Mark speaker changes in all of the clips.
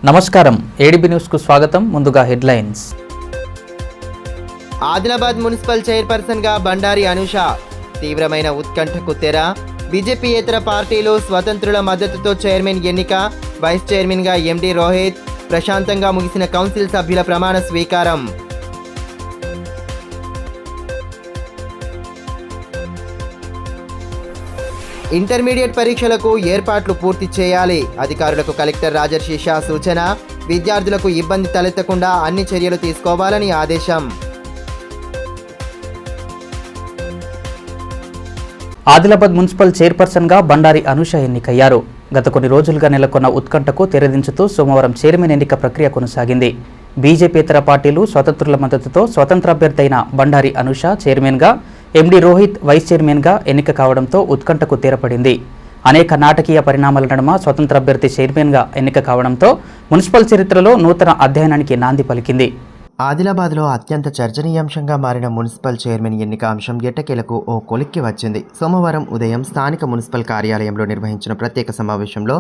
Speaker 1: నమస్కారం ADB news కు స్వాగతం. ముందుగా హెడ్లైన్స్.
Speaker 2: ఆదిలాబాద్ మున్సిపల్ చైర్పర్సన్ గా బండారి అనూష తీవ్రమైన ఉత్కంఠకు తెర. బీజేపీయేతర పార్టీలు స్వతంత్రుల మద్దతుతో చైర్మన్ ఎన్నిక. వైస్ చైర్మన్ గా ఎండి రోహిత్. ప్రశాంతంగా ముగిసిన కౌన్సిల్ సభ్యుల ప్రమాణ స్వీకారం. ఇంటర్మీడియట్ పరీక్షలకు ఏర్పాట్లు పూర్తి చేయాలి. అధికారులకు కలెక్టర్ రాజర్షి షా సూచన. విద్యార్థులకు ఇబ్బంది తలెత్తకుండా అన్ని చర్యలు తీసుకోవాలని ఆదేశం.
Speaker 1: ఆదిలాబాద్ మున్సిపల్ చైర్పర్సన్ గా బండారి అనూష ఎన్నికయ్యారు. గత కొన్ని రోజులుగా నెలకొన్న ఉత్కంఠకు తెరదించుతూ సోమవారం చైర్మన్ ఎన్నిక ప్రక్రియ కొనసాగింది. బీజేపీయేతర పార్టీలు స్వతంత్రుల మద్దతుతో స్వతంత్ర అభ్యర్థి అయిన బండారి అనూష చైర్మన్గా, ఎండి రోహిత్ వైస్ చైర్మన్గా ఎన్నిక కావడంతో ఉత్కంఠకు తెరపడింది. అనేక నాటకీయ పరిణామాల నడుమ స్వతంత్ర అభ్యర్థి చైర్మన్గా ఎన్నిక కావడంతో మున్సిపల్ చరిత్రలో నూతన అధ్యయనానికి నాంది పలికింది.
Speaker 2: ఆదిలాబాద్లో అత్యంత చర్చనీయాంశంగా మారిన మున్సిపల్ చైర్మన్ ఎన్నిక అంశం ఎట్టకేలకు ఓ కొలిక్కి వచ్చింది. సోమవారం ఉదయం స్థానిక మున్సిపల్ కార్యాలయంలో నిర్వహించిన ప్రత్యేక సమావేశంలో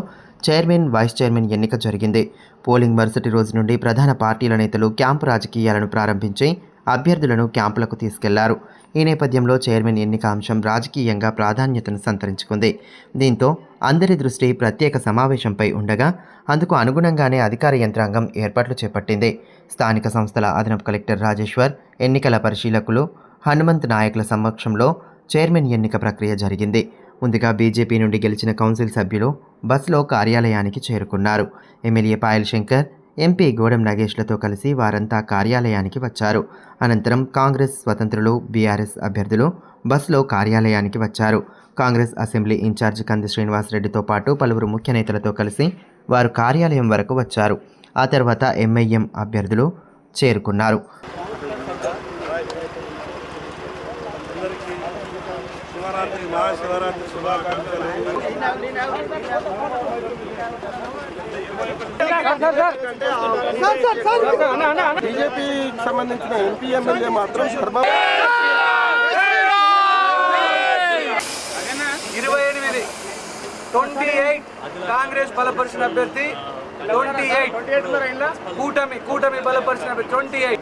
Speaker 2: చైర్మన్, వైస్ చైర్మన్ ఎన్నిక జరిగింది. పోలింగ్ మరుసటి రోజు నుండి ప్రధాన పార్టీల నేతలు క్యాంపు రాజకీయాలను ప్రారంభించి అభ్యర్థులను క్యాంపులకు తీసుకెళ్లారు. ఈ నేపథ్యంలో చైర్మన్ ఎన్నిక అంశం రాజకీయంగా ప్రాధాన్యతను సంతరించుకుంది. దీంతో అందరి దృష్టి ప్రత్యేక సమావేశంపై ఉండగా అందుకు అనుగుణంగానే అధికార యంత్రాంగం ఏర్పాట్లు చేపట్టింది. స్థానిక సంస్థల అదనపు కలెక్టర్ రాజేశ్వర్, ఎన్నికల పరిశీలకులు హనుమంత్ నాయకుల సమక్షంలో చైర్మన్ ఎన్నిక ప్రక్రియ జరిగింది. ముందుగా బీజేపీ నుండి గెలిచిన కౌన్సిల్ సభ్యులు బస్సులో కార్యాలయానికి చేరుకున్నారు. ఎమ్మెల్యే పాయల్ శంకర్, ఎంపీ గోడెం నాగేష్లతో కలిసి వారంతా కార్యాలయానికి వచ్చారు. అనంతరం కాంగ్రెస్, స్వతంత్రులు, బీఆర్ఎస్ అభ్యర్థులు బస్సులో కార్యాలయానికి వచ్చారు. కాంగ్రెస్ అసెంబ్లీ ఇన్ఛార్జ్ కంది శ్రీనివాసరెడ్డితో పాటు పలువురు ముఖ్య నేతలతో కలిసి వారు కార్యాలయం వరకు వచ్చారు. ఆ తర్వాత ఎంఐఎం అభ్యర్థులు చేరుకున్నారు.
Speaker 3: బీజేపీ సంబంధించిన ఎంపీ ఎమ్మెల్యే మాత్రం
Speaker 4: 28 కాంగ్రెస్ బలపరిచిన అభ్యర్థి, 28 కూటమి బలపరిచిన అభ్యర్థి 28.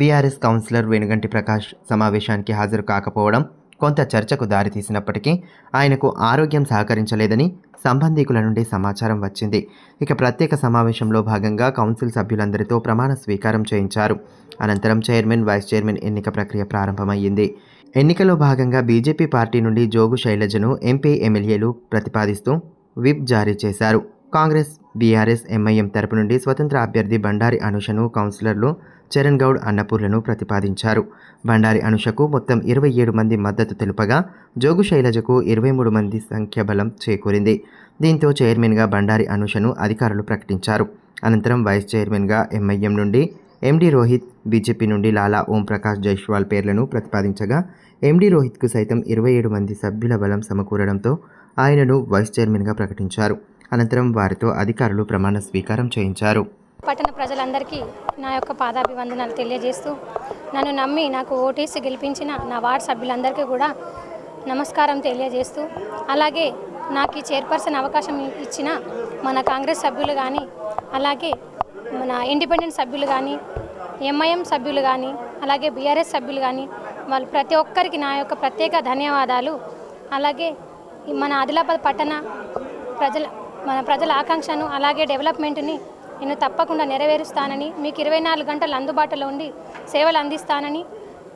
Speaker 2: బీఆర్ఎస్ కౌన్సిలర్ వెనుగంటి ప్రకాష్ సమావేశానికి హాజరు కాకపోవడం కొంత చర్చకు దారితీసినప్పటికీ ఆయనకు ఆరోగ్యం సహకరించలేదని సంబంధికుల నుండి సమాచారం వచ్చింది. ఇక ప్రత్యేక సమావేశంలో భాగంగా కౌన్సిల్ సభ్యులందరితో ప్రమాణ స్వీకారం చేయించారు. అనంతరం చైర్మన్, వైస్ చైర్మన్ ఎన్నిక ప్రక్రియ ప్రారంభమయ్యింది. ఎన్నికలో భాగంగా బీజేపీ పార్టీ నుండి జోగు శైలజను ఎంపీ, ఎమ్మెల్యేలు ప్రతిపాదిస్తూ విప్ జారీ చేశారు. కాంగ్రెస్, బీఆర్ఎస్, ఎంఐఎం తరపు నుండి స్వతంత్ర అభ్యర్థి బండారి అనూషను కౌన్సిలర్లు చరణ్ గౌడ్, అన్నపూర్లను ప్రతిపాదించారు. బండారి అనూషకు మొత్తం 27 మంది మద్దతు తెలుపగా జోగు శైలజకు 23 మంది సంఖ్యాబలం చేకూరింది. దీంతో చైర్మన్గా బండారి అనూషను అధికారులు ప్రకటించారు. అనంతరం వైస్ చైర్మన్గా ఎంఐఎం నుండి ఎండి రోహిత్, బీజేపీ నుండి లాలా ఓం ప్రకాష్ జైస్వాల్ పేర్లను ప్రతిపాదించగా ఎండి రోహిత్కు సైతం 27 మంది సభ్యుల బలం సమకూరడంతో ఆయనను వైస్ చైర్మన్గా ప్రకటించారు. అనంతరం వారితో అధికారులు ప్రమాణ స్వీకారం చేయించారు.
Speaker 5: పట్టణ ప్రజలందరికీ నా యొక్క పాదాభివందనాలు తెలియజేస్తూ, నన్ను నమ్మి నాకు ఓటేసి గెలిపించిన నా వార్డు సభ్యులందరికీ కూడా నమస్కారం తెలియజేస్తూ, అలాగే నాకు ఈ చైర్పర్సన్ అవకాశం ఇచ్చిన మన కాంగ్రెస్ సభ్యులు కానీ, అలాగే మన ఇండిపెండెంట్ సభ్యులు కానీ, ఎంఐఎం సభ్యులు కానీ, అలాగే బీఆర్ఎస్ సభ్యులు కానీ, వాళ్ళు ప్రతి ఒక్కరికి నా యొక్క ప్రత్యేక ధన్యవాదాలు. అలాగే మన ఆదిలాబాద్ పట్టణ ప్రజల ఆకాంక్షను, అలాగే డెవలప్మెంట్ని నేను తప్పకుండా నెరవేరుస్తానని, మీకు 24 గంటలు అందుబాటులో ఉండి సేవలు అందిస్తానని,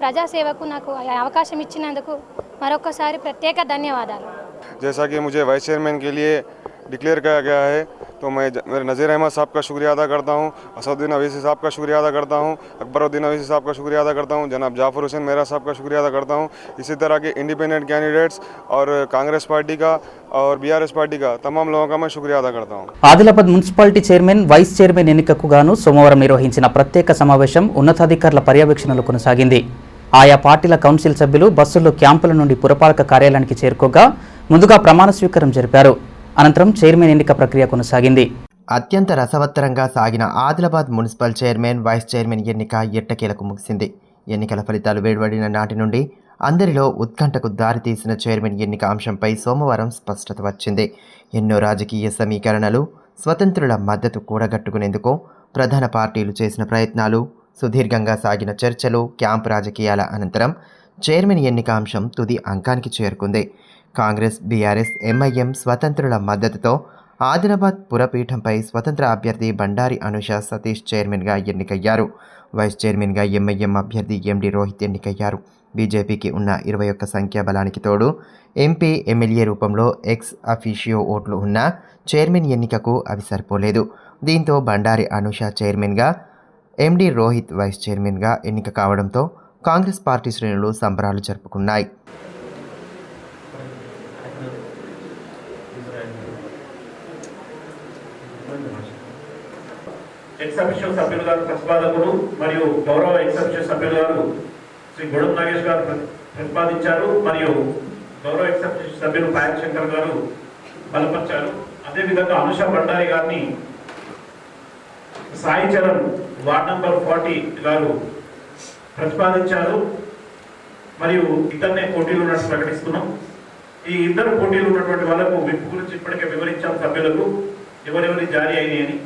Speaker 5: ప్రజాసేవకు నాకు అవకాశం ఇచ్చినందుకు మరొకసారి ప్రత్యేక ధన్యవాదాలు.
Speaker 3: जैसा कि मुझे वाइस चेयरमैन के लिए डिक्लेयर किया गया है, तो मैं मेरे नज़ीर अहमद साहब का शुक्रिया अदा करता हूँ, असदुद्दीन अवैसी साहब का शुक्रिया अदा करता हूँ, अकबरुद्दीन अवैसी साहब का शुक्रिया अदा करता हूँ, जनाब जाफर हुसैन मेहरा साहब का शुक्रिया अदा करता हूँ. इसी तरह के इंडिपेंडेंट कैंडिडेट्स और कांग्रेस पार्टी का और बीआरएस पार्टी का तमाम लोगों का मैं शुक्रिया अदा करता हूँ.
Speaker 1: Adilabad municipality chairman, vice chairman ఎన్నికకు గాను సోమవారం నిర్వహించిన ప్రత్యేక సమావేశం ఉన్నతాధికారుల పర్యవేక్షణలో కొనసాగింది. ఆయా పార్టీల కౌన్సిల్ సభ్యులు బస్సుల్లో క్యాంపుల నుండి పురపాలక కార్యాలయానికి చేరుకోగా ముందుగా ప్రమాణ స్వీకారం జరిపారు. అనంతరం చైర్మన్ ఎన్నిక ప్రక్రియ కొనసాగింది.
Speaker 2: అత్యంత రసవత్తరంగా సాగిన Adilabad municipal chairman, vice chairman ఎన్నిక ఎట్టకేలకు ముగిసింది. ఎన్నికల ఫలితాలు వెలువడిన నాటి నుండి అందరిలో ఉత్కంఠకు దారితీసిన చైర్మన్ ఎన్నిక అంశంపై సోమవారం స్పష్టత వచ్చింది. ఎన్నో రాజకీయ సమీకరణలు, స్వతంత్రుల మద్దతు కూడగట్టుకునేందుకు ప్రధాన పార్టీలు చేసిన ప్రయత్నాలు, సుదీర్ఘంగా సాగిన చర్చలు, క్యాంపు రాజకీయాల అనంతరం చైర్మన్ ఎన్నిక అంశం తుది అంకానికి చేరుకుంది. కాంగ్రెస్, బీఆర్ఎస్, ఎంఐఎం స్వతంత్రుల మద్దతుతో ఆదిలాబాద్ పురపీఠంపై స్వతంత్ర అభ్యర్థి బండారి అనుష సతీష్ చైర్మన్గా ఎన్నికయ్యారు. వైస్ చైర్మన్గా ఎంఐఎం అభ్యర్థి ఎండి రోహిత్ ఎన్నికయ్యారు. బీజేపీకి ఉన్న 21 సంఖ్యాబలానికి తోడు ఎంపీ, ఎమ్మెల్యే రూపంలో ఎక్స్ అఫీషియో ఓట్లు ఉన్న చైర్మన్ ఎన్నికకు అవి సరిపోలేదు. దీంతో బండారి అనుష చైర్మన్గా, ఎండి రోహిత్ వైస్ చైర్మన్గా ఎన్నిక కావడంతో కాంగ్రెస్ పార్టీ శ్రేణులు సంబరాలు జరుపుకున్నాయి.
Speaker 6: ఎక్సెప్షన్ సభ్యులు గారు ప్రతిపాదకులు మరియు గౌరవ ఎక్సెప్షన్ సభ్యులు గారు శ్రీ గొడవ నాగేష్ గారు ప్రతిపాదించారు మరియు గౌరవ ఎక్సెప్షన్ సభ్యులు పాయల్ శంకర్ గారు బలపరిచారు. అదేవిధంగా అనుష బండారి గారిని సాయి చరణ్ వార్డ్ నంబర్ 40 గారు ప్రతిపాదించారు మరియు ఇద్దరినే పోటీలు ఉన్నట్టు ప్రకటిస్తున్నాం. ఈ ఇద్దరు పోటీలు ఉన్నటువంటి వాళ్ళకు విప్ గురించి ఇప్పటికే వివరించాం సభ్యులకు ఎవరెవరి జారీ అయినాయి అని.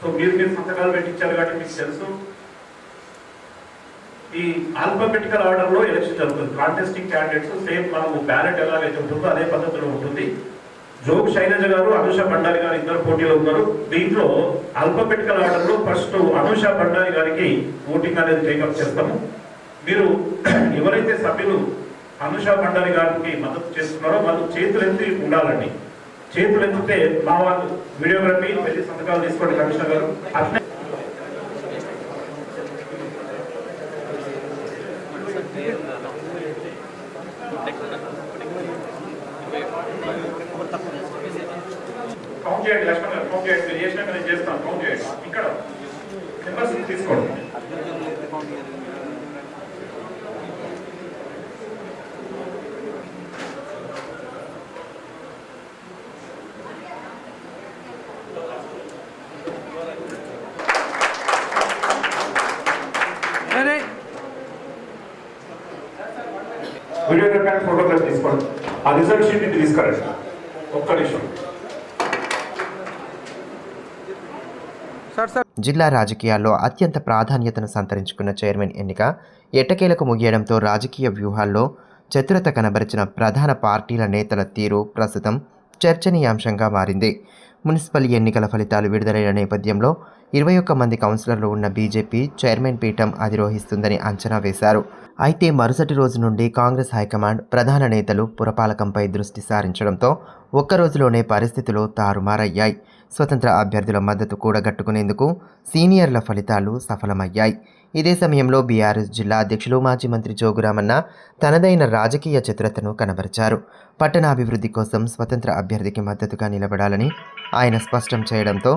Speaker 6: సో మీరు సంతకాలు పెట్టించారు కాబట్టి మీకు తెలుసు. ఈ ఆల్ఫాబెటికల్ ఆర్డర్ లో ఎలక్షన్ జరుగుతుంది. కాంటెస్టింగ్ క్యాండిడేట్స్ సేమ్ మనము బ్యాలెట్ ఎలాగైతే ఉంటుందో అదే పద్ధతిలో ఉంటుంది. జోగ్ శైలజ గారు, అనుష బండారి గారు ఇద్దరు పోటీలో ఉన్నారు. దీంట్లో ఆల్ఫాబెటికల్ ఆర్డర్ లో ఫస్ట్ అనుష బండారి గారికి ఓటింగ్ అనేది టేకప్ చేస్తాము. మీరు ఎవరైతే సభ్యులు అనుష బండారి గారికి మద్దతు చేస్తున్నారో వాళ్ళు చేతులు ఎత్తి ఉండాలండి. చేతులు ఎత్తితే మా వాళ్ళు వీడియోగ్రఫీ వెళ్ళి సంతకాలు తీసుకోండి కమిషనర్ గారు. అట్లే కౌంట్ చేయండి లక్ష్మణ్ గారు, కౌంట్ చేయండి. మీరు చేసినాక నేను చేస్తాను. కౌంట్ చేయండి. ఇక్కడ నెంబర్స్ తీసుకోండి. వీడియోగ్రాఫ్ ఫోటోగ్రాఫ్ తీసుకోండి. ఆ రిజల్ట్ షీట్ ఇంటికి తీసుకురండి. ఒక్క నిమిషం.
Speaker 2: జిల్లా రాజకీయాల్లో అత్యంత ప్రాధాన్యతను సంతరించుకున్న చైర్మన్ ఎన్నిక ఎట్టకేలకు ముగియడంతో రాజకీయ వ్యూహాల్లో చతురత కనబరిచిన ప్రధాన పార్టీల నేతల తీరు ప్రస్తుతం చర్చనీయాంశంగా మారింది. మున్సిపల్ ఎన్నికల ఫలితాలు విడుదలైన నేపథ్యంలో 21 మంది కౌన్సిలర్లు ఉన్న బీజేపీ చైర్మన్ పీఠం అధిరోహిస్తుందని అంచనా వేశారు. అయితే మరుసటి రోజు నుండి కాంగ్రెస్ హైకమాండ్, ప్రధాన నేతలు పురపాలకంపై దృష్టి సారించడంతో ఒక్కరోజులోనే పరిస్థితులు తారుమారయ్యాయి. స్వతంత్ర అభ్యర్థుల మద్దతు కూడగట్టుకునేందుకు సీనియర్ల ఫలితాలు సఫలమయ్యాయి. ఇదే సమయంలో బీఆర్ఎస్ జిల్లా అధ్యక్షులు, మాజీ మంత్రి జోగురామన్న తనదైన రాజకీయ చతురతను కనబరిచారు. పట్టణాభివృద్ధి కోసం స్వతంత్ర అభ్యర్థికి మద్దతుగా నిలబడాలని ఆయన స్పష్టం చేయడంతో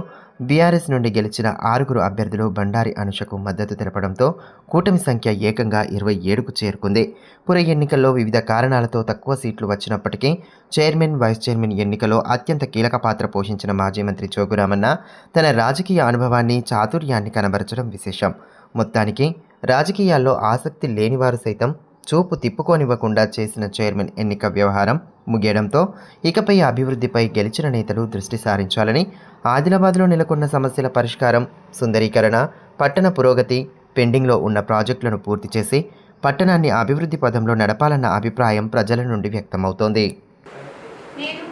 Speaker 2: బీఆర్ఎస్ నుండి గెలిచిన 6 అభ్యర్థులు బండారి అనుషకు మద్దతు తెలపడంతో కూటమి సంఖ్య ఏకంగా 27కు చేరుకుంది. పుర ఎన్నికల్లో వివిధ కారణాలతో తక్కువ సీట్లు వచ్చినప్పటికీ చైర్మన్, వైస్ చైర్మన్ ఎన్నికలో అత్యంత కీలక పాత్ర పోషించిన మాజీ మంత్రి జోగురామన్న తన రాజకీయ అనుభవాన్ని, చాతుర్యాన్ని కనబరచడం విశేషం. మొత్తానికి రాజకీయాల్లో ఆసక్తి లేనివారు సైతం చూపు తిప్పుకోనివ్వకుండా చేసిన చైర్మన్ ఎన్నిక వ్యవహారం ముగియడంతో ఇకపై అభివృద్ధిపై గెలిచిన నేతలు దృష్టి సారించాలని, ఆదిలాబాద్లో నెలకొన్న సమస్యల పరిష్కారం, సుందరీకరణ, పట్టణ పురోగతి, పెండింగ్లో ఉన్న ప్రాజెక్టులను పూర్తి చేసి పట్టణాన్ని అభివృద్ధి పదంలో నడపాలన్న అభిప్రాయం ప్రజల నుండి వ్యక్తమవుతోంది.
Speaker 5: నేను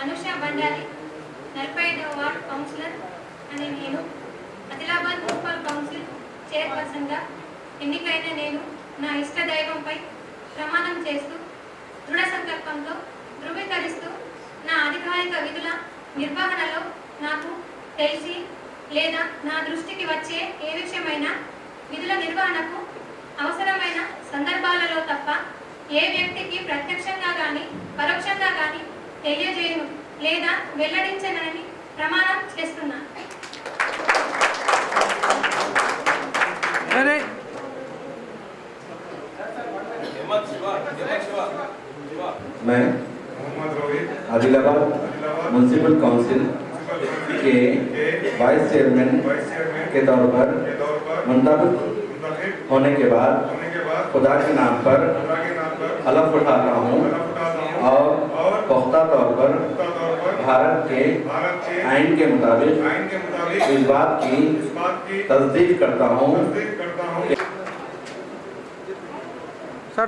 Speaker 5: అనుష బండారి 45వ వార్డ్ కౌన్సిలర్ అని నేను ఆదిలాబాద్ మున్సిపల్ కౌన్సిల్ చైర్పర్సన్గా ఎన్నికైన నేను నా ఇష్ట దైవంపై ప్రమాణం చేస్తూ దృఢ సంకల్పంతో ధృవీకరిస్తూ నా అధికారిక విధుల నిర్వహణలో నాకు తెలిసి లేదా నా దృష్టికి వచ్చే ఏ విషయమైనా విధుల నిర్వహణకు అవసరమైన సందర్భాలలో తప్ప ఏ వ్యక్తికి ప్రత్యక్షంగా కానీ పరోక్షంగా కానీ తెలియజేయను లేదా వెల్లడించనని ప్రమాణం చేస్తున్నాను.
Speaker 7: मैं आदिलाबाद म्यूनसिपल काउंसिल के वाइस चेयरमैन के तौर पर मुंतखब होने के बाद खुदा के नाम पर हलफ उठाता हूँ और पुख्ता तौर पर भारत के आइन के मुताबिक इस बात की तस्दीक करता हूँ।
Speaker 4: सर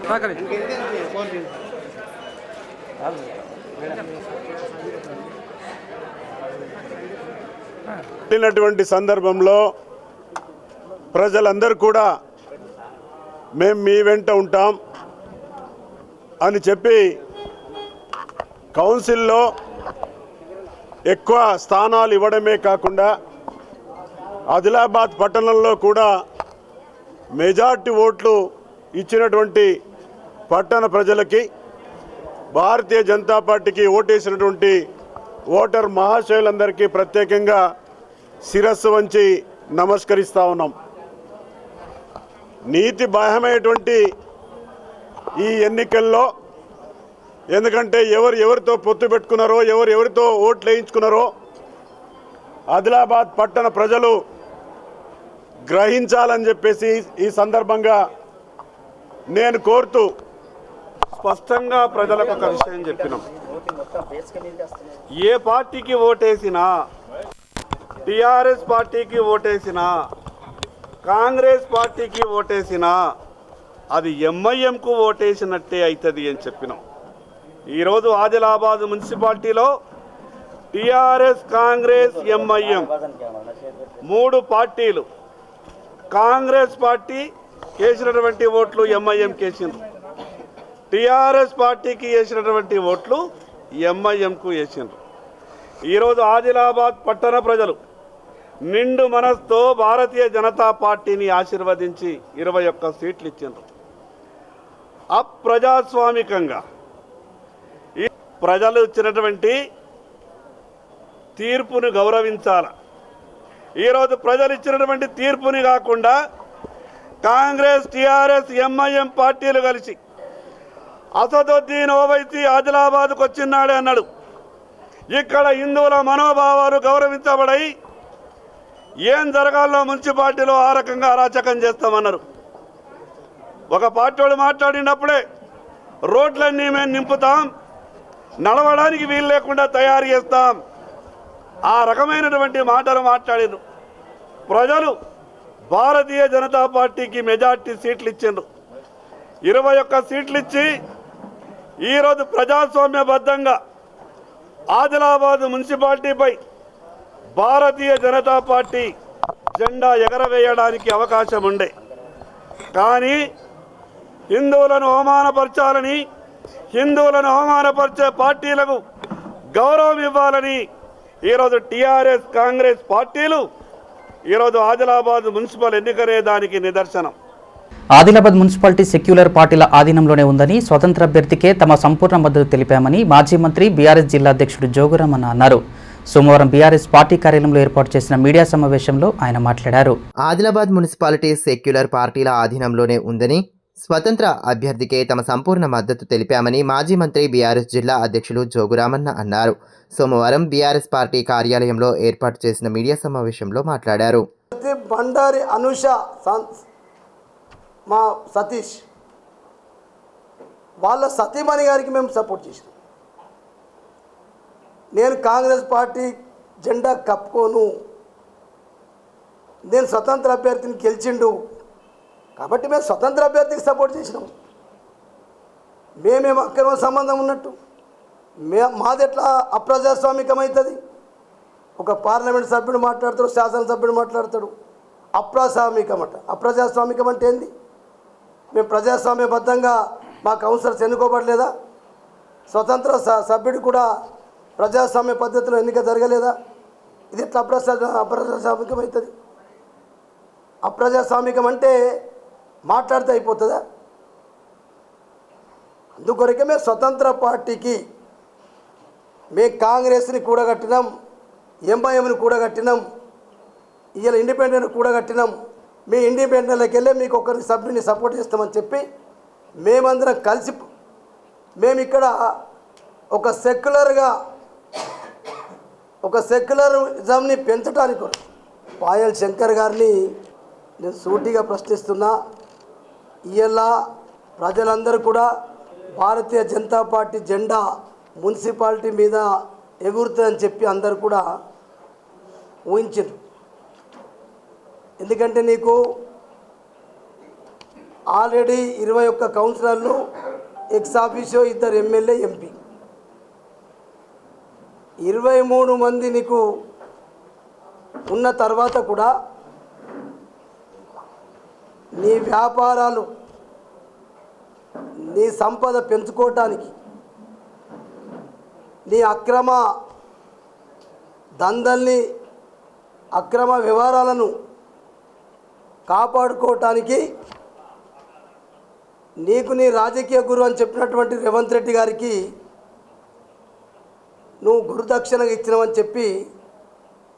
Speaker 4: क्या करें
Speaker 8: పుట్టినటువంటి సందర్భంలో ప్రజలందరూ కూడా మేము మీ వెంట ఉంటాం అని చెప్పి కౌన్సిల్లో ఎక్కువ స్థానాలు ఇవ్వడమే కాకుండా ఆదిలాబాద్ పట్టణంలో కూడా మెజార్టీ ఓట్లు ఇచ్చినటువంటి పట్టణ ప్రజలకి భారతీయ జనతా పార్టీకి ఓటేసినటువంటి ఓటర్ మహాశయులందరికీ ప్రత్యేకంగా శిరస్సు వంచి నమస్కరిస్తా ఉన్నాం. నీతి బాహ్యమైనటువంటి ఈ ఎన్నికల్లో ఎందుకంటే ఎవరితో పొత్తు పెట్టుకున్నారో ఎవరితో ఓట్లు వేయించుకున్నారో ఆదిలాబాద్ పట్టణ ప్రజలు గ్రహించాలని చెప్పేసి ఈ సందర్భంగా నేను కోరుతూ స్పష్టంగా ప్రజలకు ఒక విషయం చెప్పినాం. ఏ పార్టీకి ఓటేసినా, టిఆర్ఎస్ పార్టీకి ఓటేసినా, కాంగ్రెస్ పార్టీకి ఓటేసినా అది ఎంఐఎంకు ఓటేసినట్టే అవుతుంది అని చెప్పినాం. ఈరోజు ఆదిలాబాద్ మున్సిపాలిటీలో టిఆర్ఎస్, కాంగ్రెస్, ఎంఐఎం 3 పార్టీలు. కాంగ్రెస్ పార్టీ వేసినటువంటి ఓట్లు ఎంఐఎంకి వేసిండ్రు, టిఆర్ఎస్ పార్టీకి వేసినటువంటి ఓట్లు ఎంఐఎంకు వేసిండ్రు. ఈరోజు ఆదిలాబాద్ పట్టణ ప్రజలు నిండు మనస్తో భారతీయ జనతా పార్టీని ఆశీర్వదించి 21 సీట్లు ఇచ్చిండ్రు. అప్రజాస్వామికంగా ఈ ప్రజలు ఇచ్చినటువంటి తీర్పును గౌరవించాలి. ఈరోజు ప్రజలు ఇచ్చినటువంటి తీర్పుని కాకుండా కాంగ్రెస్, టిఆర్ఎస్, ఎంఐఎం పార్టీలు కలిసి అసదుద్దీన్ ఓవైసీ ఆదిలాబాద్కు వచ్చినాడే అన్నాడు. ఇక్కడ హిందువుల మనోభావాలు గౌరవించబడాయి, ఏం జరగాలో మున్సిపాలిటీలో ఆ రకంగా అరాచకం చేస్తామన్నారు. ఒక పార్టీ వాడు మాట్లాడినప్పుడే రోడ్లన్నీ మేము నింపుతాం, నడవడానికి వీలు లేకుండా తయారు చేస్తాం, ఆ రకమైనటువంటి మాటలు మాట్లాడారు. ప్రజలు భారతీయ జనతా పార్టీకి మెజార్టీ సీట్లు ఇచ్చిండ్రు. 21 సీట్లు ఇచ్చి ఈరోజు ప్రజాస్వామ్యబద్ధంగా ఆదిలాబాద్ మున్సిపాలిటీపై భారతీయ జనతా పార్టీ జెండా ఎగరవేయడానికి అవకాశం ఉండే. కానీ హిందువులను అవమానపరచాలని, హిందువులను అవమానపరిచే పార్టీలకు గౌరవం ఇవ్వాలని ఈరోజు టీఆర్ఎస్, కాంగ్రెస్ పార్టీలు ఈరోజు ఆదిలాబాద్ మున్సిపల్ ఎన్నికనే దానికి నిదర్శనం.
Speaker 1: ఆదిలాబాద్ మున్సిపాలిటీ సెక్యులర్ పార్టీల ఆధీనంలోనే ఉందని స్వతంత్ర అభ్యర్థికే తమ సంపూర్ణ మద్దతు తెలిపామని మాజీ మంత్రి బీఆర్ఎస్ జిల్లా అధ్యక్షుడు జోగురామన్న అన్నారు. సోమవారం బీఆర్ఎస్ పార్టీ కార్యాలయంలో ఏర్పాటు చేసిన మీడియా సమావేశంలో ఆయన మాట్లాడారు.
Speaker 2: ఆదిలాబాద్ మున్సిపాలిటీ సెక్యులర్ పార్టీల ఆధీనంలోనే ఉందని స్వతంత్ర అభ్యర్థికే తమ సంపూర్ణ మద్దతు తెలిపామని మాజీ మంత్రి బీఆర్ఎస్ జిల్లా అధ్యక్షులు జోగురామన్న అన్నారు. సోమవారం బీఆర్ఎస్ పార్టీ కార్యాలయంలో ఏర్పాటు చేసిన మీడియా సమావేశంలో మాట్లాడారు.
Speaker 9: బండారి అనుష, మా సతీష్ వాళ్ళ సతీమణి గారికి మేము సపోర్ట్ చేసినాం. నేను కాంగ్రెస్ పార్టీ జెండా కప్పుకోను, నేను స్వతంత్ర అభ్యర్థిని గెలిచిండు కాబట్టి మేము స్వతంత్ర అభ్యర్థికి సపోర్ట్ చేసినాం. మేమేం అక్రమ సంబంధం ఉన్నట్టు మాది ఎట్లా అప్రజాస్వామికమవుతుంది? ఒక పార్లమెంట్ సభ్యుడు మాట్లాడతాడు, శాసనసభ్యుడు మాట్లాడతాడు, అప్రజాస్వామికమట. అప్రజాస్వామికం అంటే ఏంది? మేము ప్రజాస్వామ్యబద్ధంగా మా కౌన్సిలర్స్ ఎన్నుకోబడలేదా? స్వతంత్ర సభ్యుడు కూడా ప్రజాస్వామ్య పద్ధతిలో ఎన్నిక జరగలేదా? ఇది ఎట్లా అప్రజాస్వామికం అవుతుంది? అప్రజాస్వామికం అంటే మాట్లాడితే అయిపోతుందా? అందుకొరకే మేము స్వతంత్ర పార్టీకి మేము కాంగ్రెస్ని కూడగట్టినాం, ఎంఐఎంని కూడగట్టినాం, ఇవాళ ఇండిపెండెంట్ కూడగట్టినాం. మీ ఇండిపెండెంట్లోకి వెళ్ళి మీకు ఒకరి సభ్యుని సపోర్ట్ చేస్తామని చెప్పి మేమందరం కలిసి మేము ఇక్కడ ఒక సెక్యులరిజంని పెంచడానికి పాయల్ శంకర్ గారిని నేను సూటిగా ప్రశ్నిస్తున్నా. ఇవాళ ప్రజలందరూ కూడా భారతీయ జనతా పార్టీ జెండా మున్సిపాలిటీ మీద ఎగురుతుందని చెప్పి అందరూ కూడా ఊహించారు. ఎందుకంటే నీకు ఆల్రెడీ 21 కౌన్సిలర్లు, ఎక్స్ ఆఫీసో 2 ఎమ్మెల్యే, ఎంపీ, 23 మంది నీకు ఉన్న తర్వాత కూడా నీ వ్యాపారాలు, నీ సంపద పెంచుకోవటానికి, నీ అక్రమ దందల్ని, అక్రమ వ్యవహారాలను కాపాడుకోవటానికి నీకు నీ రాజకీయ గురువు అని చెప్పినటువంటి రేవంత్ రెడ్డి గారికి నువ్వు గురుదక్షిణగా ఇచ్చినావని చెప్పి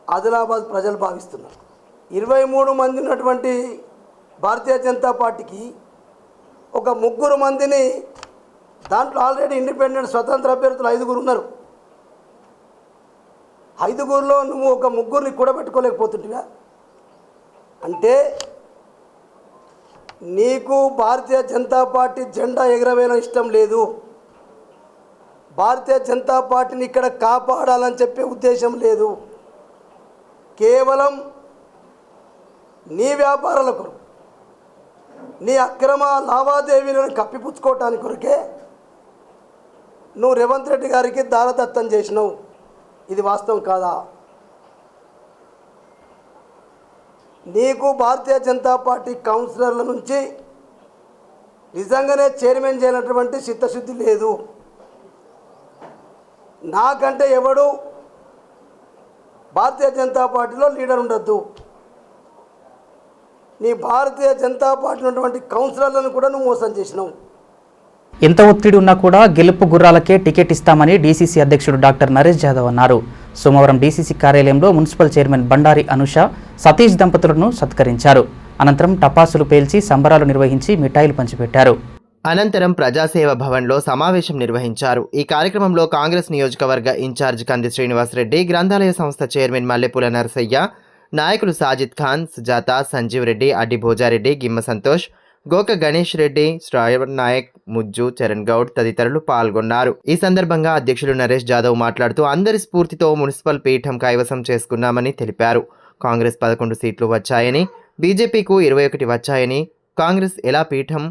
Speaker 9: ఆదిలాబాద్ ప్రజలు భావిస్తున్నారు. 23 మంది ఉన్నటువంటి భారతీయ జనతా పార్టీకి ఒక 3 మందిని, దాంట్లో ఆల్రెడీ ఇండిపెండెంట్ స్వతంత్ర అభ్యర్థులు 5 ఉన్నారు. 5లో నువ్వు ఒక 3ని కూడబెట్టుకోలేకపోతుంటివా? అంటే నీకు భారతీయ జనతా పార్టీ జెండా ఎగరవేయడం ఇష్టం లేదు, భారతీయ జనతా పార్టీని ఇక్కడ కాపాడాలని చెప్పే ఉద్దేశం లేదు. కేవలం నీ వ్యాపారాల కొరకు, నీ అక్రమ లావాదేవీలను కప్పిపుచ్చుకోవటానికి కొరకే నువ్వు రేవంత్ రెడ్డి గారికి దారదత్తం చేసినావు. ఇది వాస్తవం కాదా? నీకు భారతీయ జనతా పార్టీ కౌన్సిలర్ల నుంచి నిజంగానే చైర్మన్ చేయనటువంటి చిత్తశుద్ధి లేదు. నాకంటే ఎవడు భారతీయ జనతా పార్టీలో లీడర్ ఉండొద్దు. నీ భారతీయ జనతా పార్టీ ఉన్నటువంటి కౌన్సిలర్లను కూడా నువ్వు మోసం చేసినావు.
Speaker 1: ఎంత ఒత్తిడి ఉన్నా కూడా గెలుపు గుర్రాలకే టికెట్ ఇస్తామని డీసీసీ అధ్యక్షుడు డాక్టర్ నరేష్ యాదవ్ అన్నారు. సోమవారం డీసీసీ కార్యాలయంలో మున్సిపల్ చైర్మన్ బండారి అనుష, సతీష్ దంపతులను సత్కరించారు. అనంతరం టపాసులు పేల్చి సంబరాలు నిర్వహించి మిఠాయిలు పంచిపెట్టారు.
Speaker 2: అనంతరం ప్రజాసేవ భవన్లో సమావేశం నిర్వహించారు. ఈ కార్యక్రమంలో కాంగ్రెస్ నియోజకవర్గ ఇన్ఛార్జ్ కంది శ్రీనివాసరెడ్డి, గ్రంథాలయ సంస్థ చైర్మన్ మల్లెపూల నరసయ్య, నాయకులు సాజిద్ ఖాన్, సుజాత, సంజీవ్ రెడ్డి, అడ్డి భోజారెడ్డి, గిమ్మ సంతోష్, గోక గణేష్ రెడ్డి, శ్రావణ్ నాయక్, ముజ్జు, చరణ్ గౌడ్ తదితరులు పాల్గొన్నారు. ఈ సందర్భంగా అధ్యక్షులు నరేష్ యాదవ్ మాట్లాడుతూ అందరి స్ఫూర్తితో మున్సిపల్ పీఠం కైవసం చేసుకున్నామని తెలిపారు. కాంగ్రెస్ 11 సీట్లు వచ్చాయని, బీజేపీకు 21 వచ్చాయని, కాంగ్రెస్ ఎలా పీఠం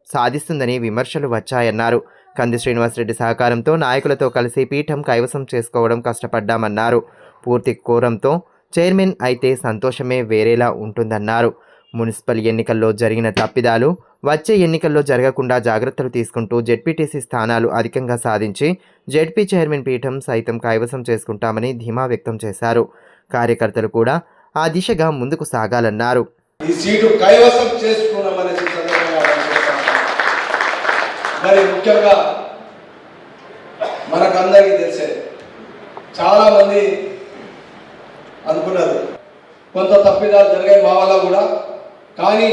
Speaker 2: సాధిస్తుందని విమర్శలు వచ్చాయన్నారు. కంది శ్రీనివాసరెడ్డి సహకారంతో నాయకులతో కలిసి పీఠం కైవసం చేసుకోవడం కష్టపడ్డామన్నారు. పూర్తి కోరంతో చైర్మన్ అయితే సంతోషమే వేరేలా ఉంటుందన్నారు. మున్సిపల్ ఎన్నికల్లో జరిగిన తప్పిదాలు వచ్చే ఎన్నికల్లో జరగకుండా జాగ్రత్తలు తీసుకుంటూ జెడ్పీటీసీ స్థానాలు అధికంగా సాధించి జెడ్పీ చైర్మన్ పీఠం సైతం కైవసం చేసుకుంటామని ధీమా వ్యక్తం చేశారు. కార్యకర్తలు కూడా ఆ దిశగా ముందుకు సాగాలన్నారు.
Speaker 10: ఈ సీటు కైవసం చేసుకున్నామనే మరి ముఖ్యంగా మనకందరికీ తెలిసే చాలా మంది అనుకున్నారు కొంత తప్పిదాలు జరిగాయి మా వల్ల కూడా, కానీ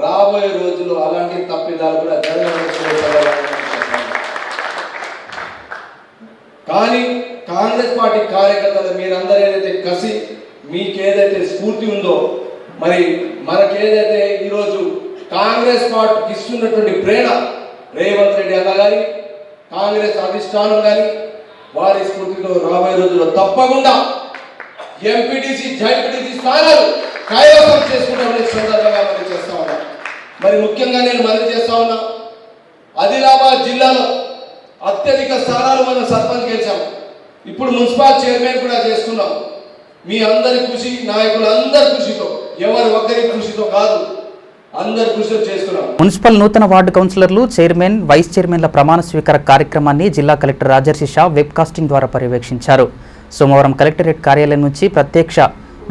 Speaker 10: రాబోయే రోజుల్లో అలాంటి తప్పిదాలు కూడా జరగవచ్చు. కానీ కాంగ్రెస్ పార్టీ కార్యకర్తలు మీరందరూ ఏదైతే కసి, మీకేదైతే స్ఫూర్తి ఉందో, మరి మనకేదైతే ఈరోజు కాంగ్రెస్ పార్టీకి ఇస్తున్నటువంటి ప్రేరణ రేవంత్ రెడ్డి అన్న కానీ కాంగ్రెస్ అధిష్టానం కానీ వారి స్ఫూర్తితో రాబోయే రోజుల్లో తప్పకుండా ఎంపీటీసీ, జెడ్పీటీసీ స్థానాలు కైవసం చేసుకుంటామని సందర్భంగా మనం చేస్తా ఉన్నా. మరి ముఖ్యంగా నేను మనవి చేస్తా ఉన్నా, ఆదిలాబాద్ జిల్లాలో అత్యధిక స్థానాలు మనం సర్పంచ్ గెలిచాం. ఇప్పుడు మున్సిపల్ చైర్మన్ కూడా చేసుకున్నాం. మీ అందరి కృషి, నాయకులందరి కృషితో, ఎవరి ఒక్కరి కృషితో కాదు, అందరి కృషితో చేసుకున్నాం.
Speaker 1: మున్సిపల్ నూతన వార్డు కౌన్సిలర్లు, చైర్మన్, వైస్ చైర్మన్ల ప్రమాణ స్వీకార కార్యక్రమాన్ని జిల్లా కలెక్టర్ రాజర్షి షా వెబ్ కాస్టింగ్ ద్వారా పర్యవేక్షించారు. సోమవారం కలెక్టరేట్ కార్యాలయం నుంచి ప్రత్యక్ష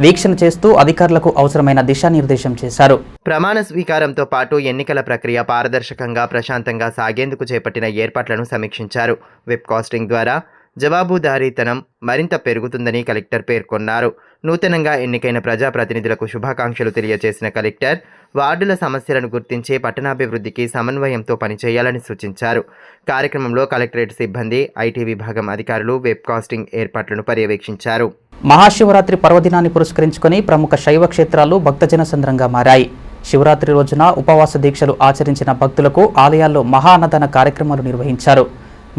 Speaker 1: వీక్షణ చేస్తూ అధికారులకు అవసరమైన దిశానిర్దేశం చేశారు.
Speaker 2: ప్రమాణ స్వీకారంతో పాటు ఎన్నికల ప్రక్రియ పారదర్శకంగా, ప్రశాంతంగా సాగేందుకు చేపట్టిన ఏర్పాట్లను సమీక్షించారు. వెబ్ కాస్టింగ్ ద్వారా జవాబుదారీతనం మరింత పెరుగుతుందని కలెక్టర్ పేర్కొన్నారు. నూతనంగా ఎన్నికైన ప్రజాప్రతినిధులకు శుభాకాంక్షలు తెలియజేసిన కలెక్టర్ వార్డుల సమస్యలను గుర్తించి పట్టణాభివృద్ధికి సమన్వయంతో పనిచేయాలని సూచించారు. కార్యక్రమంలో కలెక్టరేట్ సిబ్బంది, ఐటీ విభాగం అధికారులు వెబ్ కాస్టింగ్ ఏర్పాట్లను పర్యవేక్షించారు.
Speaker 1: మహాశివరాత్రి పర్వదినాన్ని పురస్కరించుకొని ప్రముఖ శైవ క్షేత్రాలు భక్తజన సంద్రంగా మారాయి. శివరాత్రి రోజున ఉపవాస దీక్షలు ఆచరించిన భక్తులకు ఆలయాల్లో మహా అన్నదాన కార్యక్రమాలు నిర్వహించారు.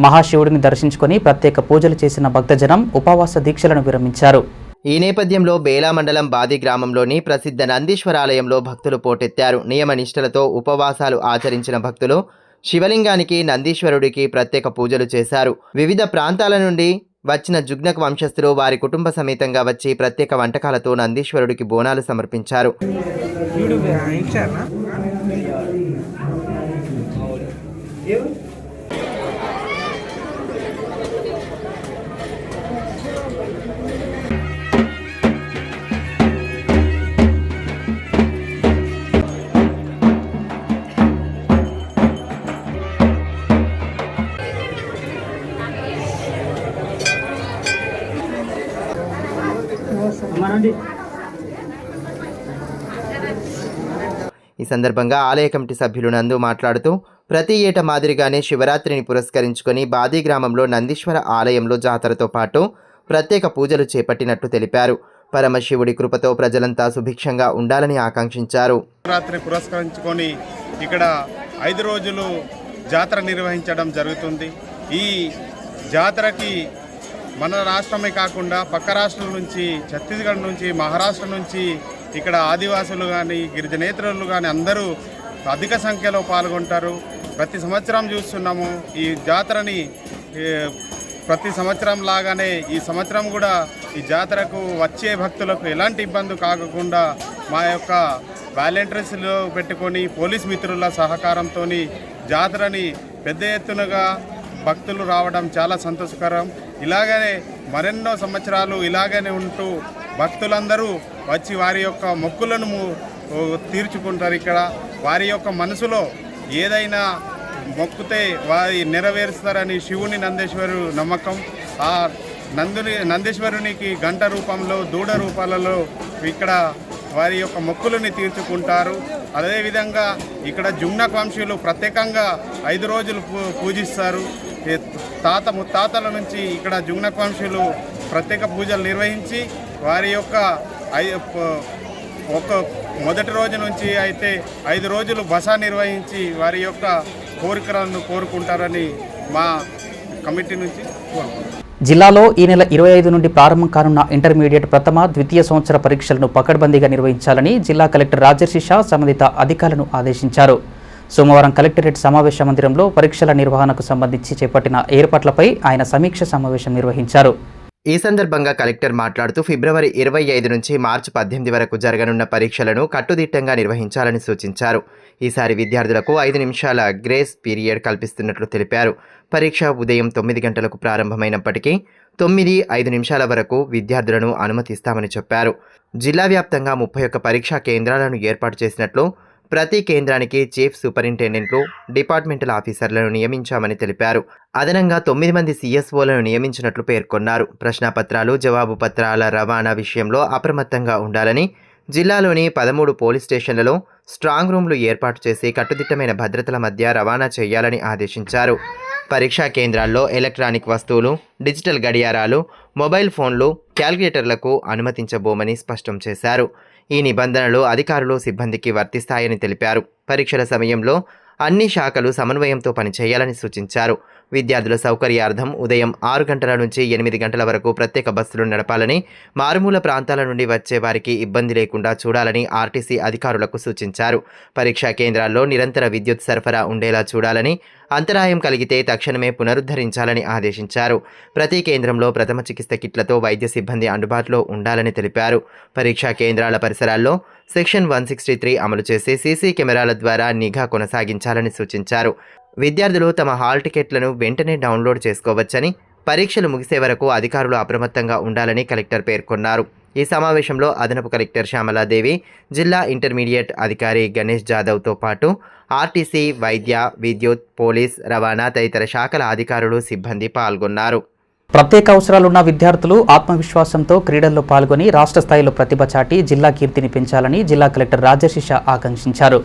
Speaker 1: మహాశివుడిని దర్శించుకొని ప్రత్యేక పూజలు చేసిన భక్తజనం ఉపవాస దీక్షలను విరమించారు.
Speaker 2: ఈ నేపథ్యంలో బేలా మండలం బాది గ్రామంలోని ప్రసిద్ధ నందీశ్వర ఆలయంలో భక్తులు పోటెత్తారు. నియమ నిష్టలతో ఉపవాసాలు ఆచరించిన భక్తులు శివలింగానికి, నందీశ్వరుడికి ప్రత్యేక పూజలు చేశారు. వివిధ ప్రాంతాల నుండి వచ్చిన జుగ్నక్ వంశస్థులు వారి కుటుంబ సమేతంగా వచ్చి ప్రత్యేక వంటకాలతో నందీశ్వరుడికి బోనాలు సమర్పించారు. ఈ సందర్భంగా ఆలయ కమిటీ సభ్యులు నందు మాట్లాడుతూ ప్రతి ఏటా మాదిరిగానే శివరాత్రిని పురస్కరించుకొని బాది గ్రామంలో నందీశ్వర ఆలయంలో జాతరతో పాటు ప్రత్యేక పూజలు చేపట్టినట్టు తెలిపారు. పరమశివుడి కృపతో ప్రజలంతా సుభిక్షంగా ఉండాలని ఆకాంక్షించారు.
Speaker 8: శివరాత్రి పురస్కరించుకొని ఇక్కడ 5 రోజులు జాతర నిర్వహించడం జరుగుతుంది. ఈ జాతరకి మన రాష్ట్రమే కాకుండా పక్క రాష్ట్రాల నుంచి, ఛత్తీస్గఢ్ నుంచి, మహారాష్ట్ర నుంచి ఇక్కడ ఆదివాసులు కానీ, గిరిజనేతరులు కానీ అందరూ అధిక సంఖ్యలో పాల్గొంటారు. ప్రతి సంవత్సరం చూస్తున్నాము ఈ జాతరని. ప్రతి సంవత్సరం లాగానే ఈ సంవత్సరం కూడా ఈ జాతరకు వచ్చే భక్తులకు ఎలాంటి ఇబ్బంది కాకుండా మా యొక్క వాలంటీర్స్లో పెట్టుకొని పోలీస్ మిత్రుల సహకారంతో జాతరని పెద్ద ఎత్తునగా భక్తులు రావడం చాలా సంతోషకరం. ఇలాగనే మరెన్నో సంవత్సరాలు ఇలాగనే ఉంటూ భక్తులందరూ వచ్చి వారి యొక్క మొక్కులను తీర్చుకుంటారు. ఇక్కడ వారి యొక్క మనసులో ఏదైనా మొక్కుతే వారి నెరవేరుస్తారని శివుని నందేశ్వరు నమ్మకం. ఆ నందేశ్వరునికి గంట రూపంలో, దూడ రూపాలలో ఇక్కడ వారి యొక్క మొక్కులని తీర్చుకుంటారు. అదేవిధంగా ఇక్కడ జుగ్నక్ వంశీయులు ప్రత్యేకంగా 5 రోజులు పూజిస్తారు. తాత ముత్తాతల నుంచి ఇక్కడ జుగ్నక్ వంశీయులు ప్రత్యేక పూజలు నిర్వహించి వారి యొక్క మొదటి రోజు నుంచి అయితే 5 రోజులు బస నిర్వహించి వారి యొక్క కోరికలను కోరుకుంటారని మా కమిటీ నుంచి కోరుకుంటున్నాం.
Speaker 1: జిల్లాలో ఈ నెల 25 నుండి ప్రారంభం కానున్న ఇంటర్మీడియట్ ప్రథమ, ద్వితీయ సంవత్సర పరీక్షలను పకడ్బందీగా నిర్వహించాలని జిల్లా కలెక్టర్ రాజర్షి షా సంబంధిత అధికారులను ఆదేశించారు. సోమవారం కలెక్టరేట్ సమావేశ మందిరంలో పరీక్షల నిర్వహణకు సంబంధించి చేపట్టిన ఏర్పాట్లపై ఆయన సమీక్ష సమావేశం నిర్వహించారు.
Speaker 2: ఈ సందర్భంగా కలెక్టర్ మాట్లాడుతూ ఫిబ్రవరి 25 నుంచి మార్చి 18 వరకు జరగనున్న పరీక్షలను కట్టుదిట్టంగా నిర్వహించాలని సూచించారు. ఈసారి విద్యార్థులకు 5 నిమిషాల గ్రేస్ పీరియడ్ కల్పిస్తున్నట్లు తెలిపారు. పరీక్ష ఉదయం 9 గంటలకు ప్రారంభమైనప్పటికీ 9:05 నిమిషాల వరకు విద్యార్థులను అనుమతిస్తామని చెప్పారు. జిల్లా వ్యాప్తంగా 31 పరీక్షా కేంద్రాలను ఏర్పాటు చేసినట్లు, ప్రతి కేంద్రానికి చీఫ్ సూపరింటెండెంట్లు, డిపార్ట్మెంటల్ ఆఫీసర్లను నియమించామని తెలిపారు. అదనంగా 9 మంది CSOలను నియమించినట్లు పేర్కొన్నారు. ప్రశ్నాపత్రాలు, జవాబు పత్రాల రవాణా విషయంలో అప్రమత్తంగా ఉండాలని, జిల్లాలోని 13 పోలీస్ స్టేషన్లలో స్ట్రాంగ్ రూమ్లు ఏర్పాటు చేసి కట్టుదిట్టమైన భద్రతల మధ్య రవాణా చేయాలని ఆదేశించారు. పరీక్షా కేంద్రాల్లో ఎలక్ట్రానిక్ వస్తువులు, డిజిటల్ గడియారాలు, మొబైల్ ఫోన్లు, క్యాల్కులేటర్లకు అనుమతించబోమని స్పష్టం చేశారు. ఈ నిబంధనలు అధికారులు, సిబ్బందికి వర్తిస్తాయని తెలిపారు. పరీక్షల సమయంలో అన్ని శాఖలు సమన్వయంతో పనిచేయాలని సూచించారు. విద్యార్థుల సౌకర్యార్థం ఉదయం 6 గంటల నుంచి 8 గంటల వరకు ప్రత్యేక బస్సులు నడపాలని, మారుమూల ప్రాంతాల నుండి వచ్చే వారికి ఇబ్బంది లేకుండా చూడాలని ఆర్టీసీ అధికారులకు సూచించారు. పరీక్షా కేంద్రాల్లో నిరంతర విద్యుత్ సరఫరా ఉండేలా చూడాలని, అంతరాయం కలిగితే తక్షణమే పునరుద్ధరించాలని ఆదేశించారు. ప్రతి కేంద్రంలో ప్రథమ చికిత్స కిట్లతో వైద్య సిబ్బంది అందుబాటులో ఉండాలని తెలిపారు. పరీక్షా కేంద్రాల పరిసరాల్లో సెక్షన్ 163 అమలు చేసి సీసీ కెమెరాల ద్వారా నిఘా కొనసాగించాలని సూచించారు. విద్యార్థులు తమ హాల్ టికెట్లను వెంటనే డౌన్లోడ్ చేసుకోవచ్చని, పరీక్షలు ముగిసే వరకు అధికారులు అప్రమత్తంగా ఉండాలని కలెక్టర్ పేర్కొన్నారు. ఈ సమావేశంలో అదనపు కలెక్టర్ శ్యామలాదేవి, జిల్లా ఇంటర్మీడియట్ అధికారి గణేష్ జాదవ్తో పాటు ఆర్టీసీ, వైద్య, విద్యుత్, పోలీస్, రవాణా తదితర శాఖల అధికారులు, సిబ్బంది పాల్గొన్నారు.
Speaker 1: ప్రత్యేక అవసరాలున్న విద్యార్థులు ఆత్మవిశ్వాసంతో క్రీడల్లో పాల్గొని రాష్ట్ర స్థాయిలో ప్రతిభ చాటి జిల్లా కీర్తిని పెంచాలని జిల్లా కలెక్టర్ రాజశేష ఆకాంక్షించారు.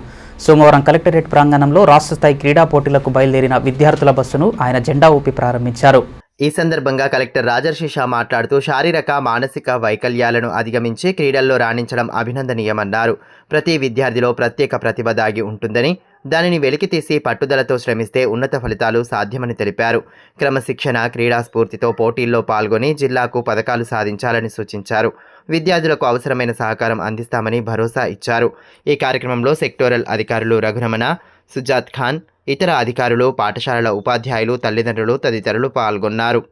Speaker 1: సోమవారం కలెక్టరేట్ ప్రాంగణంలో రాష్ట్ర స్థాయి క్రీడా పోటీలకు బయలుదేరిన విద్యార్థుల బస్సును ఆయన జెండా ఊపి ప్రారంభించారు.
Speaker 2: ఈ సందర్భంగా కలెక్టర్ రాజశేష మాట్లాడుతూ శారీరక మానసిక వైకల్యాలను అధిగమించి క్రీడల్లో రాణించడం అభినందనీయమన్నారు. ప్రతి విద్యార్థిలో ప్రత్యేక ప్రతిభ దాగి ఉంటుందని, దానిని వెలికితీసి పట్టుదలతో శ్రమిస్తే ఉన్నత ఫలితాలు సాధ్యమని తెలిపారు. క్రమశిక్షణ, క్రీడా స్ఫూర్తితో పోటీల్లో పాల్గొని జిల్లాకు పథకాలు సాధించాలని సూచించారు. విద్యార్థులకు అవసరమైన సహకారం అందిస్తామని భరోసా ఇచ్చారు. ఈ కార్యక్రమంలో సెక్టోరల్ అధికారులు రఘురమణ, సుజాత్ ఖాన్, ఇతర అధికారులు, పాఠశాలల ఉపాధ్యాయులు, తల్లిదండ్రులు తదితరులు పాల్గొన్నారు.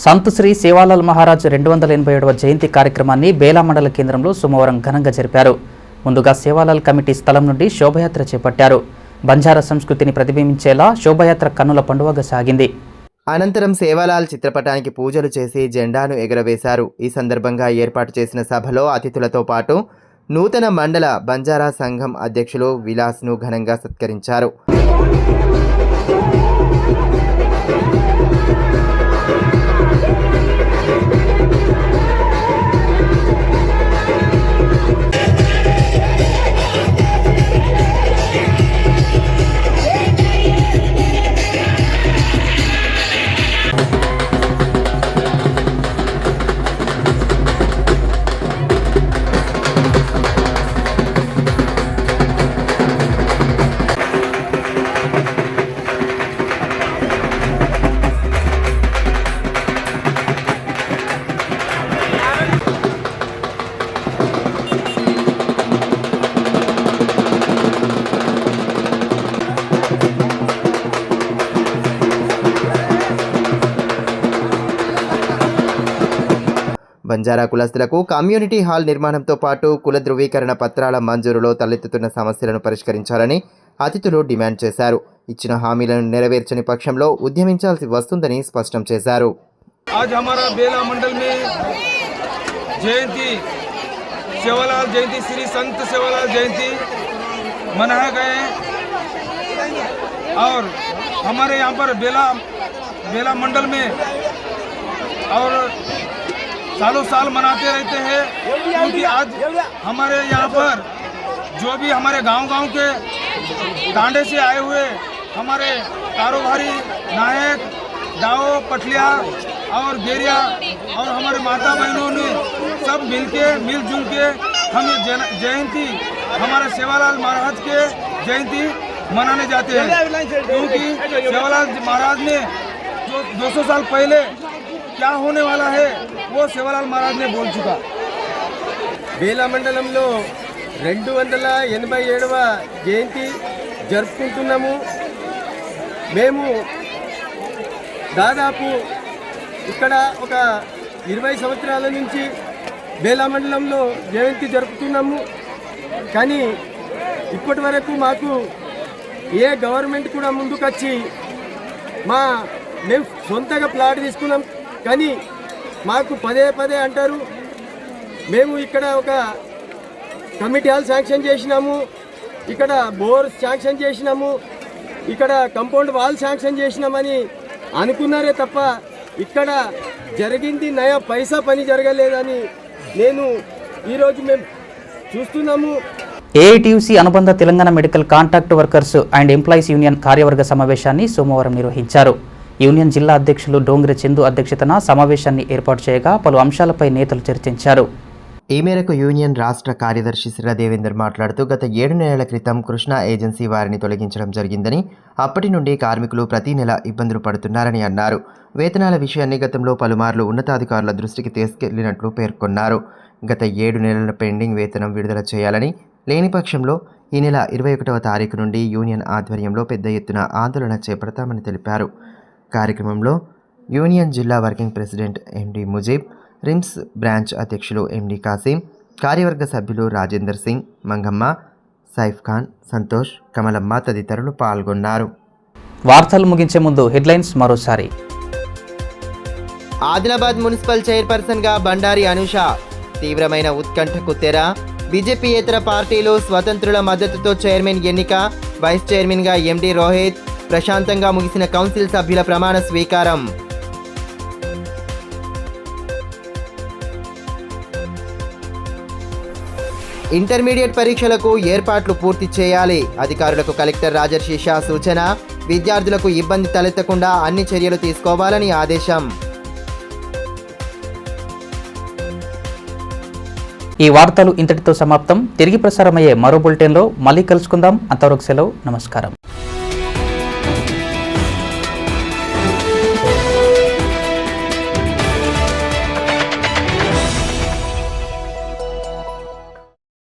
Speaker 1: సంత్ శ్రీ సేవాలాల్ మహారాజ్ 287వ జయంతి కార్యక్రమాన్ని బేలా మండల కేంద్రంలో సోమవారం ఘనంగా జరిపారు. ముందుగా సేవాలాల్ కమిటీ స్థలం నుండి శోభయాత్ర చేపట్టారు. బంజారా సంస్కృతిని ప్రతిబింబించేలా శోభయాత్ర కన్నుల పండువగా సాగింది.
Speaker 2: అనంతరం సేవాలాల్ చిత్రపటానికి పూజలు చేసి జెండాను ఎగురవేశారు. ఈ సందర్భంగా ఏర్పాటు చేసిన సభలో అతిథులతో పాటు నూతన మండల బంజారా సంఘం అధ్యక్షులు విలాస్ను ఘనంగా సత్కరించారు. బంజారా కులస్తులకు కమ్యూనిటీ హాల్ నిర్మాణంతో పాటు కుల ధృవీకరణ పత్రాల మంజూరులో తలెత్తుతున్న సమస్యలను పరిష్కరించాలని అతిథులు డిమాండ్ చేశారు. ఇచ్చిన హామీలను నెరవేర్చని పక్షంలో ఉద్యమించాల్సి వస్తుందని స్పష్టం చేశారు.
Speaker 11: आज हमारा बेला मंडल में जयंती सेवालाल जयंती श्री संत सेवालाल जयंती मनाया गए और हमारे यहाँ पर बेला मंडल में और सालों साल मनाते रहते हैं, क्योंकि आज हमारे यहाँ पर जो भी हमारे गांव के टांडे से आए हुए हमारे कारोबारी नायक, दाओ, पटलिया और गेरिया और हमारे माता बहनों ने सब मिलजुल के हम ये जयंती हमारे सेवालाल महाराज के जयंती मनाने जाते हैं, क्योंकि सेवालाल महाराज ने जो 200 साल पहले क्या होने वाला है वो सेवालाल महाराज ने बोल चुका.
Speaker 12: బేలా మండలంలో 287వ జయంతి జరుపుకుంటున్నాము. మేము దాదాపు ఇక్కడ ఒక 20 సంవత్సరాల నుంచి బేలా మండలంలో జయంతి జరుపుతున్నాము. కానీ ఇప్పటి వరకు మాకు ఏ గవర్నమెంట్ కూడా ముందుకొచ్చి మేము సొంతగా ప్లాట్ తీసుకున్నాం, కానీ మాకు పదే అంటారు మేము ఇక్కడ ఒక కమిటీ హాల్ శాంక్షన్ చేసినాము, ఇక్కడ బోర్ శాంక్షన్ చేసినాము, ఇక్కడ కంపౌండ్ వాల్ శాంక్షన్ చేసినామని అనుకున్నారే తప్ప ఇక్కడ జరిగింది నయా పైసా పని జరగలేదని ఈరోజు మేము చూస్తున్నాము.
Speaker 1: ఏఐటీయూసీ అనుబంధ Telangana medical contract workers and employees union కార్యవర్గ సమావేశాన్ని సోమవారం నిర్వహించారు. యూనియన్ జిల్లా అధ్యక్షులు డోంగ్రె చందు అధ్యక్షతన సమావేశాన్ని ఏర్పాటు చేయగా పలు అంశాలపై నేతలు చర్చించారు.
Speaker 2: ఈ మేరకు యూనియన్ రాష్ట్ర కార్యదర్శి శ్రీ దేవేందర్ మాట్లాడుతూ గత 7 నెలల క్రితం కృష్ణా ఏజెన్సీ వారిని తొలగించడం జరిగిందని, అప్పటి నుండి కార్మికులు ప్రతి నెల ఇబ్బందులు పడుతున్నారని అన్నారు. వేతనాల విషయాన్ని గతంలో పలుమార్లు ఉన్నతాధికారుల దృష్టికి తీసుకెళ్లినట్లు పేర్కొన్నారు. గత 7 నెలల పెండింగ్ వేతనం విడుదల చేయాలని, లేని పక్షంలో ఈ నెల 21వ తారీఖు నుండి యూనియన్ ఆధ్వర్యంలో పెద్ద ఎత్తున ఆందోళన చేపడతామని తెలిపారు. కార్యక్రమంలో యూనియన్ జిల్లా వర్కింగ్ ప్రెసిడెంట్ ఎండి ముజీబ్, రిమ్స్ బ్రాంచ్ అధ్యక్షులు ఎండి కాసిం, కార్యవర్గ సభ్యులు రాజేందర్ సింగ్, మంగమ్మ, సైఫ్ ఖాన్, సంతోష్, కమలమ్మ తదితరులు పాల్గొన్నారు.
Speaker 1: వార్తలు ముగించే ముందు హెడ్లైన్స్ మరోసారి.
Speaker 2: ఆదిలాబాద్ మున్సిపల్ చైర్పర్సన్గా బండారి అనూష, తీవ్రమైన ఉత్కంఠకు తెర. బీజేపీయేతర పార్టీలు స్వతంత్రుల మద్దతుతో చైర్మన్ ఎన్నిక. వైస్ చైర్మన్గా ఎండి రోహిత్. ప్రశాంతంగా ముగిసిన కౌన్సిల్ సభ్యుల ప్రమాణ స్వీకారం. ఇంటర్మీడియట్ పరీక్షలకు ఏర్పాట్లు పూర్తి చేయాలి. అధికారులకు కలెక్టర్ రాజర్షి షా సూచన. విద్యార్థులకు ఇబ్బంది తలెత్తకుండా అన్ని చర్యలు తీసుకోవాలని ఆదేశం.
Speaker 1: ఈ వార్తలు ఇంతటితో సమాప్తం. తిరిగి ప్రసారమయ్యే మరో బులెటిన్లో మళ్ళీ కలుసుకుందాం. అంతవరకు సెలవు. నమస్కారం.